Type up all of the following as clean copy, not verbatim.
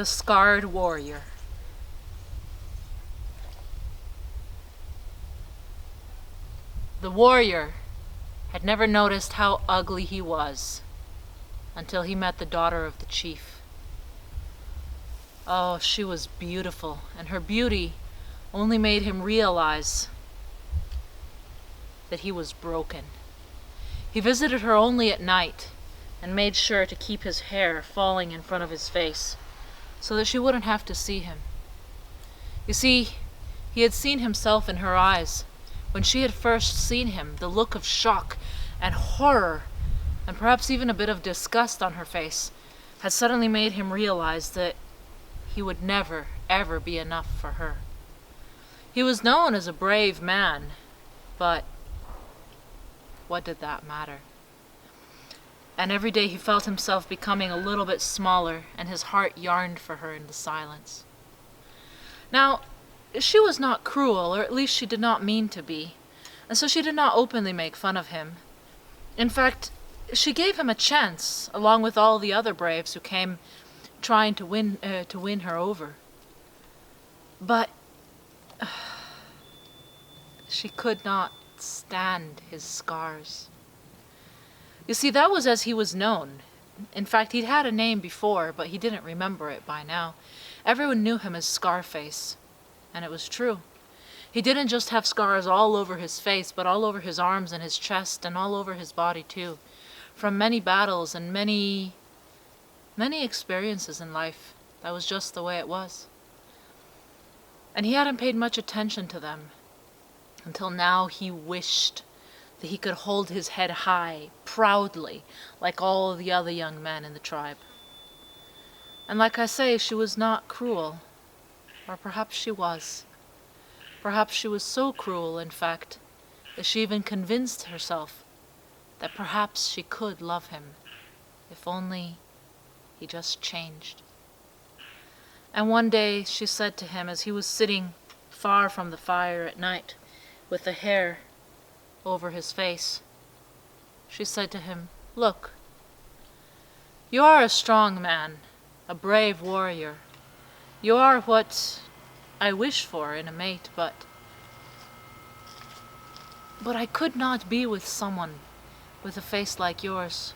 The Scarred Warrior. The warrior had never noticed how ugly he was until he met the daughter of the chief. Oh, she was beautiful, and her beauty only made him realize that he was broken. He visited her only at night and made sure to keep his hair falling in front of his face so that she wouldn't have to see him. You see, he had seen himself in her eyes. When she had first seen him, the look of shock and horror, and perhaps even a bit of disgust on her face, had suddenly made him realize that he would never, ever be enough for her. He was known as a brave man, but what did that matter? And every day he felt himself becoming a little bit smaller, and his heart yearned for her in the silence. Now, she was not cruel, or at least she did not mean to be, and so she did not openly make fun of him. In fact, she gave him a chance, along with all the other braves who came trying to win her over. But she could not stand his scars. You see, that was as he was known. In fact, he'd had a name before, but he didn't remember it by now. Everyone knew him as Scarface, and it was true. He didn't just have scars all over his face, but all over his arms and his chest, and all over his body too, from many battles and many experiences in life. That was just the way it was. And he hadn't paid much attention to them, until now he wished that he could hold his head high, proudly, like all the other young men in the tribe. And like I say, she was not cruel. Or perhaps she was. Perhaps she was so cruel, in fact, that she even convinced herself that perhaps she could love him, if only he just changed. And one day she said to him, as he was sitting far from the fire at night, with the hair over his face, she said to him, "Look, you are a strong man, a brave warrior. You are what I wish for in a mate, but I could not be with someone with a face like yours.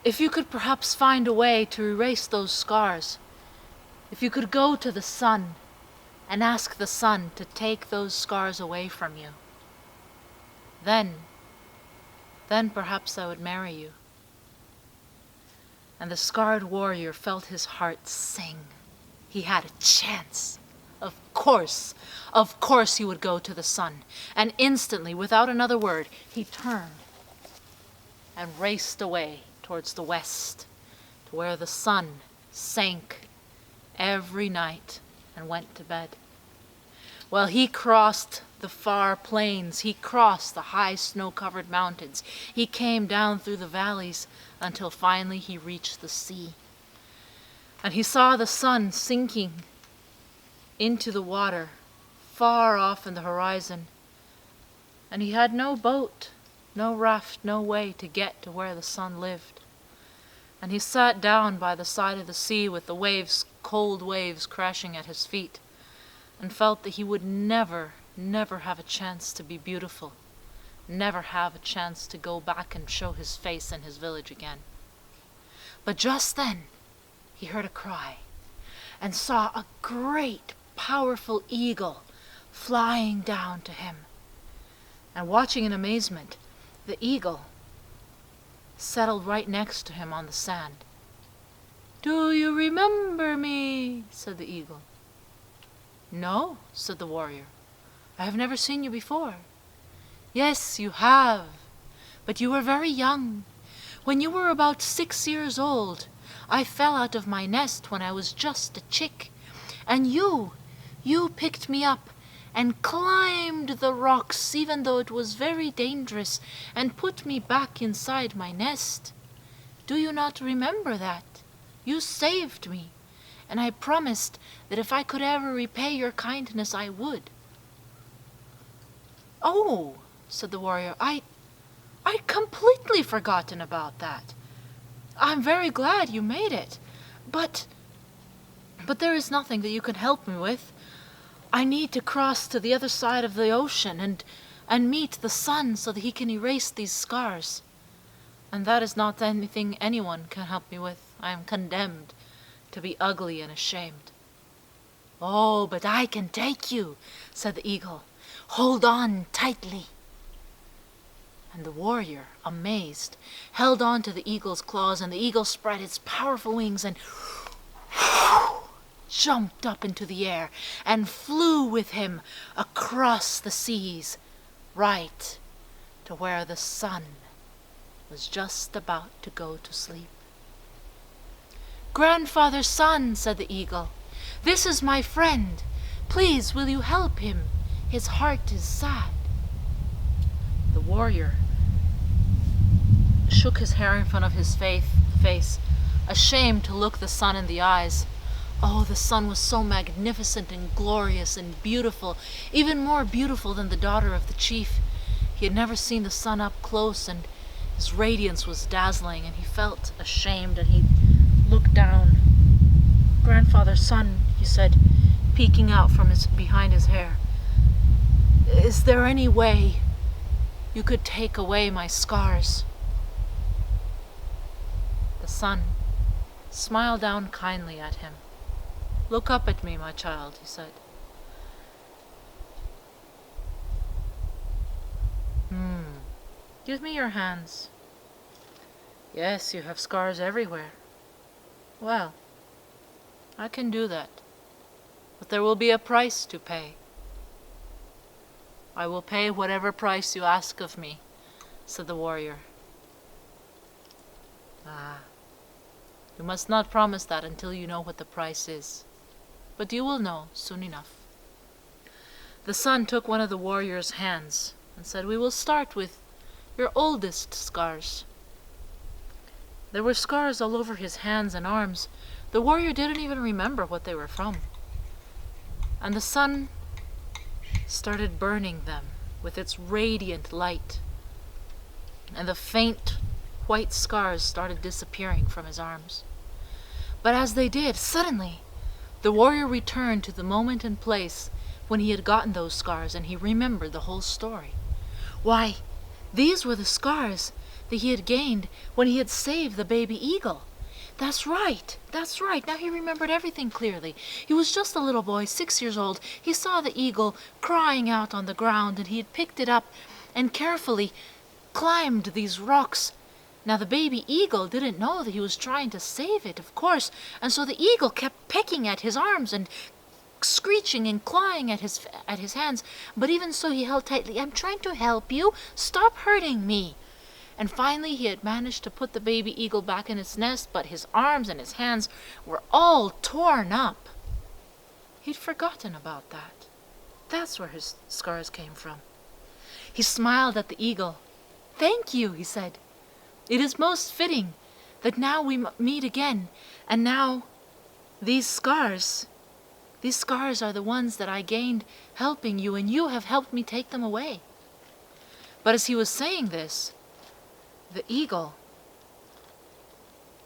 If you could perhaps find a way to erase those scars, if you could go to the sun and ask the sun to take those scars away from you, then perhaps I would marry you." And the scarred warrior felt his heart sing. He had a chance. Of course he would go to the sun. And instantly, without another word, he turned and raced away towards the west, to where the sun sank every night and went to bed. Well, he crossed the far plains, he crossed the high snow-covered mountains, he came down through the valleys until finally he reached the sea. And he saw the sun sinking into the water far off in the horizon. And he had no boat, no raft, no way to get to where the sun lived. And he sat down by the side of the sea with the waves, cold waves, crashing at his feet, and felt that he would never have a chance to be beautiful, never have a chance to go back and show his face in his village again. But just then, he heard a cry and saw a great, powerful eagle flying down to him. And watching in amazement, the eagle settled right next to him on the sand. "Do you remember me?" said the eagle. "No," said the warrior. "I have never seen you before." "Yes, you have, but you were very young. When you were about 6 years old, I fell out of my nest when I was just a chick, and you picked me up and climbed the rocks even though it was very dangerous and put me back inside my nest. Do you not remember that? You saved me, and I promised that if I could ever repay your kindness, I would." "Oh," said the warrior, I'd completely forgotten about that. I'm very glad you made it. But But there is nothing that you can help me with. I need to cross to the other side of the ocean and meet the sun so that he can erase these scars. And that is not anything anyone can help me with. I am condemned to be ugly and ashamed." "Oh, but I can take you," said the eagle. "Hold on tightly." And the warrior, amazed, held on to the eagle's claws, and the eagle spread its powerful wings and jumped up into the air and flew with him across the seas, right to where the sun was just about to go to sleep. "Grandfather Sun," said the eagle, "this is my friend. Please, will you help him? His heart is sad." The warrior shook his hair in front of his face, ashamed to look the sun in the eyes. Oh, the sun was so magnificent and glorious and beautiful, even more beautiful than the daughter of the chief. He had never seen the sun up close, and his radiance was dazzling, and he felt ashamed, and he looked down. "Grandfather Sun," he said, peeking out from behind his hair, "is there any way you could take away my scars?" The sun smiled down kindly at him. "Look up at me, my child," he said. Give me your hands." "Yes, you have scars everywhere." "Well, I can do that, but there will be a price to pay." "I will pay whatever price you ask of me," said the warrior. "Ah, you must not promise that until you know what the price is, but you will know soon enough." The sun took one of the warrior's hands and said, "We will start with your oldest scars." There were scars all over his hands and arms. The warrior didn't even remember what they were from. And the sun started burning them with its radiant light, and the faint white scars started disappearing from his arms. But as they did, suddenly, the warrior returned to the moment and place when he had gotten those scars, and he remembered the whole story. Why, these were the scars that he had gained when he had saved the baby eagle. That's right. Now he remembered everything clearly. He was just a little boy, 6 years old. He saw the eagle crying out on the ground, and he had picked it up and carefully climbed these rocks. Now the baby eagle didn't know that he was trying to save it, of course, and so the eagle kept pecking at his arms and screeching and clawing at his hands. But even so, he held tightly. "I'm trying to help you. Stop hurting me." And finally he had managed to put the baby eagle back in its nest, but his arms and his hands were all torn up. He'd forgotten about that. That's where his scars came from. He smiled at the eagle. "Thank you," he said. "It is most fitting that now we meet again, and now these scars are the ones that I gained helping you, and you have helped me take them away." But as he was saying this, the eagle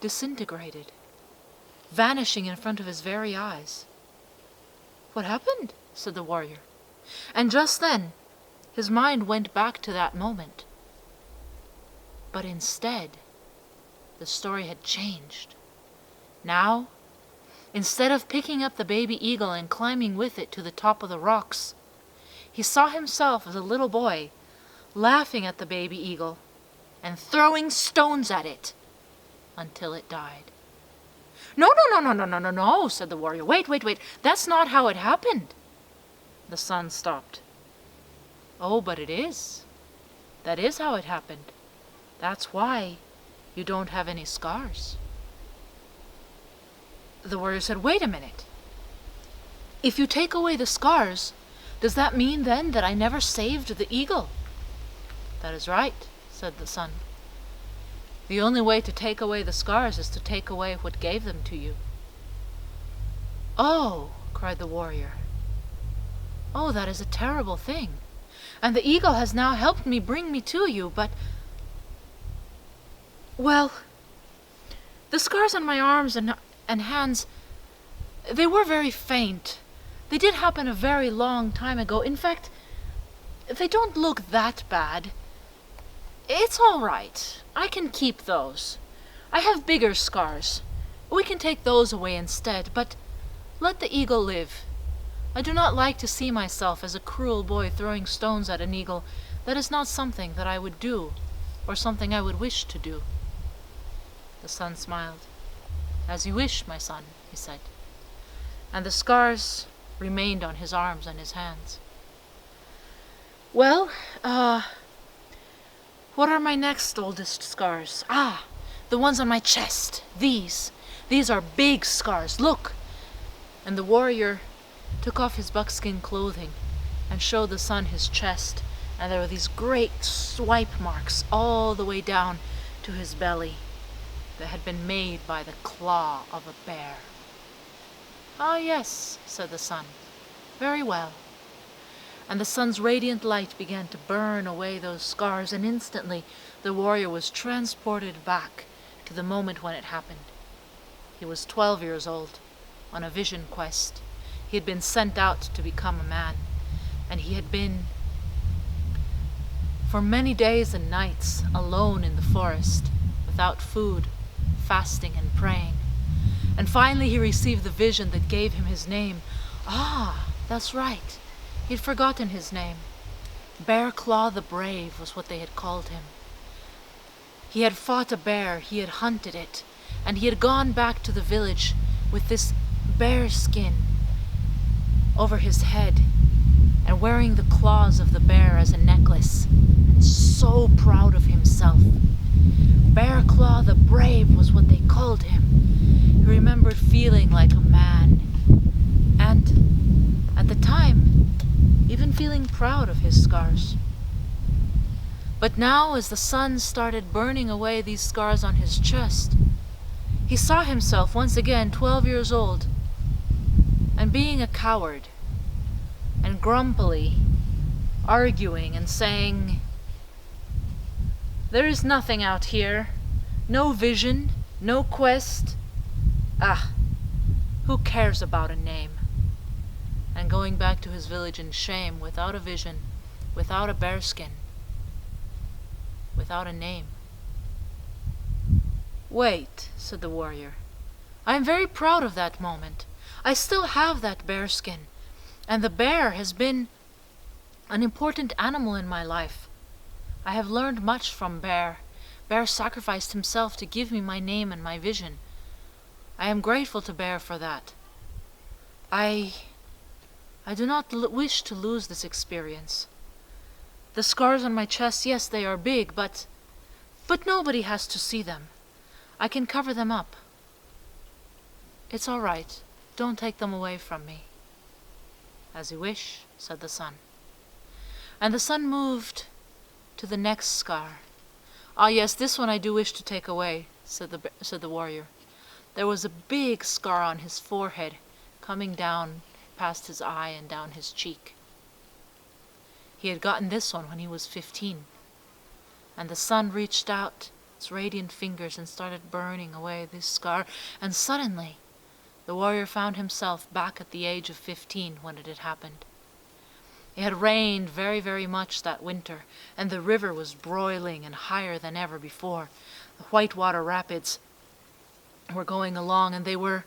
disintegrated, vanishing in front of his very eyes. "What happened?" said the warrior. And just then, his mind went back to that moment. But instead, the story had changed. Now, instead of picking up the baby eagle and climbing with it to the top of the rocks, he saw himself as a little boy, laughing at the baby eagle and throwing stones at it until it died. No, said the warrior. Wait. That's not how it happened." The sun stopped. "Oh, but it is. That is how it happened. That's why you don't have any scars." The warrior said, "Wait a minute. If you take away the scars, does that mean then that I never saved the eagle?" "That is right," said the sun. "The only way to take away the scars is to take away what gave them to you." "Oh," cried the warrior. "Oh, that is a terrible thing. And the eagle has now helped me bring me to you, but... well, the scars on my arms and hands, They were very faint. They did happen a very long time ago. In fact, they don't look that bad. It's all right. I can keep those. I have bigger scars. We can take those away instead, but let the eagle live. I do not like to see myself as a cruel boy throwing stones at an eagle. That is not something that I would do, or something I would wish to do. The sun smiled. As you wish, my son, he said. And the scars remained on his arms and his hands. Well, what are my next oldest scars? Ah, the ones on my chest. These are big scars. Look! And the warrior took off his buckskin clothing and showed the sun his chest, and there were these great swipe marks all the way down to his belly that had been made by the claw of a bear. Ah, yes, said the sun. Very well. And the sun's radiant light began to burn away those scars, and instantly the warrior was transported back to the moment when it happened. He was 12 years old, on a vision quest. He had been sent out to become a man, and he had been for many days and nights alone in the forest, without food, fasting and praying. And finally he received the vision that gave him his name. Ah, that's right. He'd forgotten his name. Bear Claw the Brave was what they had called him. He had fought a bear, he had hunted it, and he had gone back to the village with this bear skin over his head and wearing the claws of the bear as a necklace, and so proud of himself. Bear Claw the Brave was what they called him. He remembered feeling like a man, and at the time, even feeling proud of his scars. But now, as the sun started burning away these scars on his chest, he saw himself once again 12 years old, and being a coward, and grumpily arguing and saying, "There is nothing out here, no vision, no quest. Ah, who cares about a name?" And going back to his village in shame, without a vision, without a bearskin, without a name. "Wait," said the warrior. "I am very proud of that moment. I still have that bearskin, and the bear has been an important animal in my life. I have learned much from Bear. Bear sacrificed himself to give me my name and my vision. I am grateful to Bear for that. I do not wish to lose this experience. The scars on my chest, yes, they are big, but nobody has to see them. I can cover them up. It's all right. Don't take them away from me." "As you wish," said the sun. And the sun moved to the next scar. "Ah, yes, this one I do wish to take away," said the warrior. There was a big scar on his forehead, coming down past his eye and down his cheek. He had gotten this one when he was 15. And the sun reached out its radiant fingers and started burning away this scar, and suddenly the warrior found himself back at the age of 15 when it had happened. It had rained very, very much that winter, and the river was broiling and higher than ever before. The whitewater rapids were going along, and they were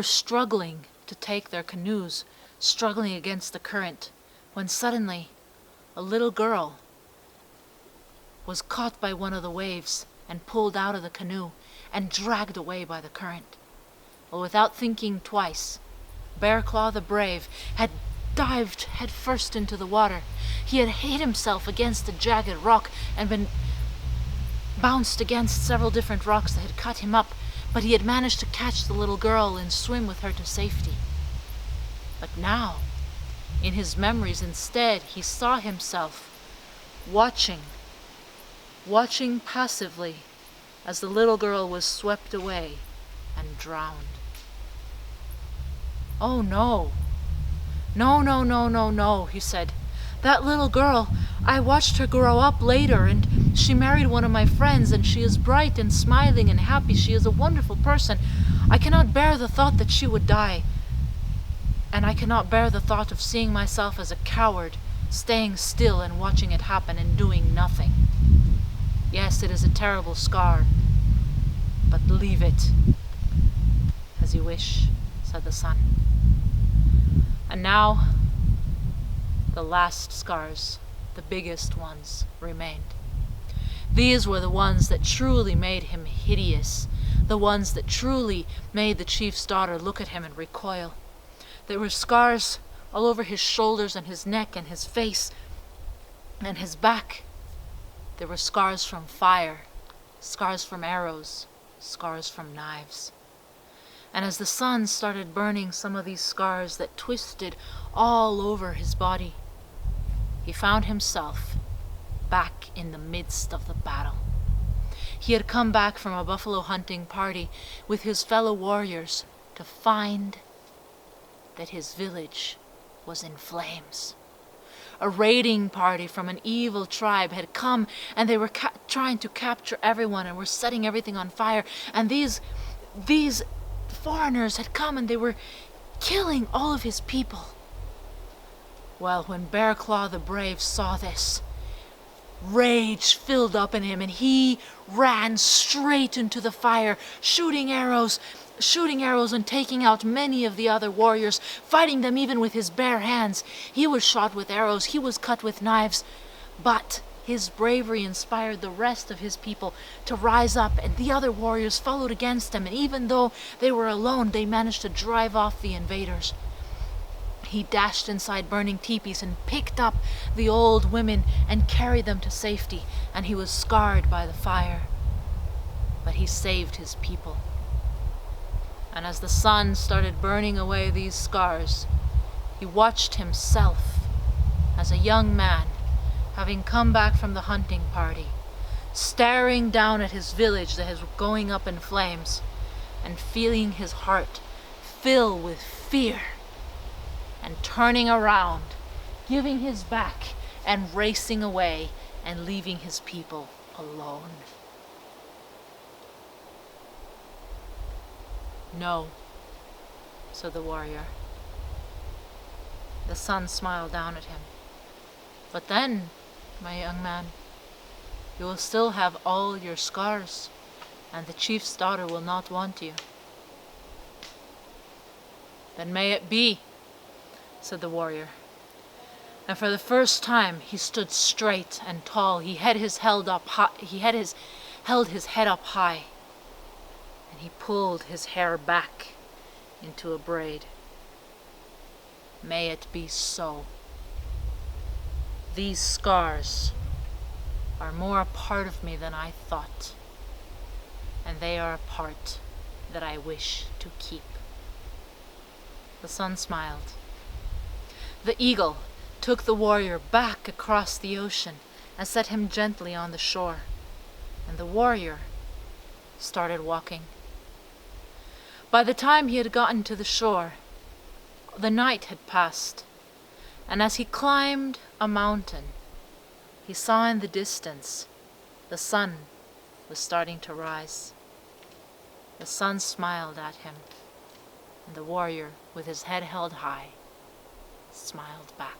struggling to take their canoes, struggling against the current, when suddenly a little girl was caught by one of the waves and pulled out of the canoe and dragged away by the current. Well, without thinking twice, Bear Claw the Brave had dived headfirst into the water. He had hit himself against a jagged rock and been bounced against several different rocks that had cut him up, but he had managed to catch the little girl and swim with her to safety. But now, in his memories instead, he saw himself watching passively as the little girl was swept away and drowned. "Oh no, no, he said. "That little girl, I watched her grow up later, and she married one of my friends, and she is bright and smiling and happy. She is a wonderful person. I cannot bear the thought that she would die. And I cannot bear the thought of seeing myself as a coward, staying still and watching it happen and doing nothing. Yes, it is a terrible scar, but leave it. As you wish, said the sun. And now, the last scars, the biggest ones, remained. These were the ones that truly made him hideous, the ones that truly made the chief's daughter look at him and recoil. There were scars all over his shoulders and his neck and his face and his back. There were scars from fire, scars from arrows, scars from knives. And as the sun started burning some of these scars that twisted all over his body, he found himself back in the midst of the battle. He had come back from a buffalo hunting party with his fellow warriors to find that his village was in flames. A raiding party from an evil tribe had come, and they were trying to capture everyone and were setting everything on fire. And these foreigners had come and they were killing all of his people. Well, when Bear Claw the Brave saw this, rage filled up in him, and he ran straight into the fire, shooting arrows and taking out many of the other warriors, fighting them even with his bare hands. He was shot with arrows, he was cut with knives, but his bravery inspired the rest of his people to rise up, and the other warriors followed against him, and even though they were alone, they managed to drive off the invaders. He dashed inside burning teepees and picked up the old women and carried them to safety, and he was scarred by the fire. But he saved his people. And as the sun started burning away these scars, he watched himself as a young man, having come back from the hunting party, staring down at his village that was going up in flames, and feeling his heart fill with fear, and turning around, giving his back, and racing away, and leaving his people alone. No, said the warrior. The sun smiled down at him. But then, my young man, you will still have all your scars, and the chief's daughter will not want you. Then may it be, said the warrior. And for the first time he stood straight and tall. He had his held his head up high, and he pulled his hair back into a braid. May it be so. These scars are more a part of me than I thought, and they are a part that I wish to keep. The sun smiled. The eagle took the warrior back across the ocean and set him gently on the shore, and the warrior started walking. By the time he had gotten to the shore, the night had passed, and as he climbed a mountain, he saw in the distance the sun was starting to rise. The sun smiled at him, and the warrior, with his head held high, smiled back.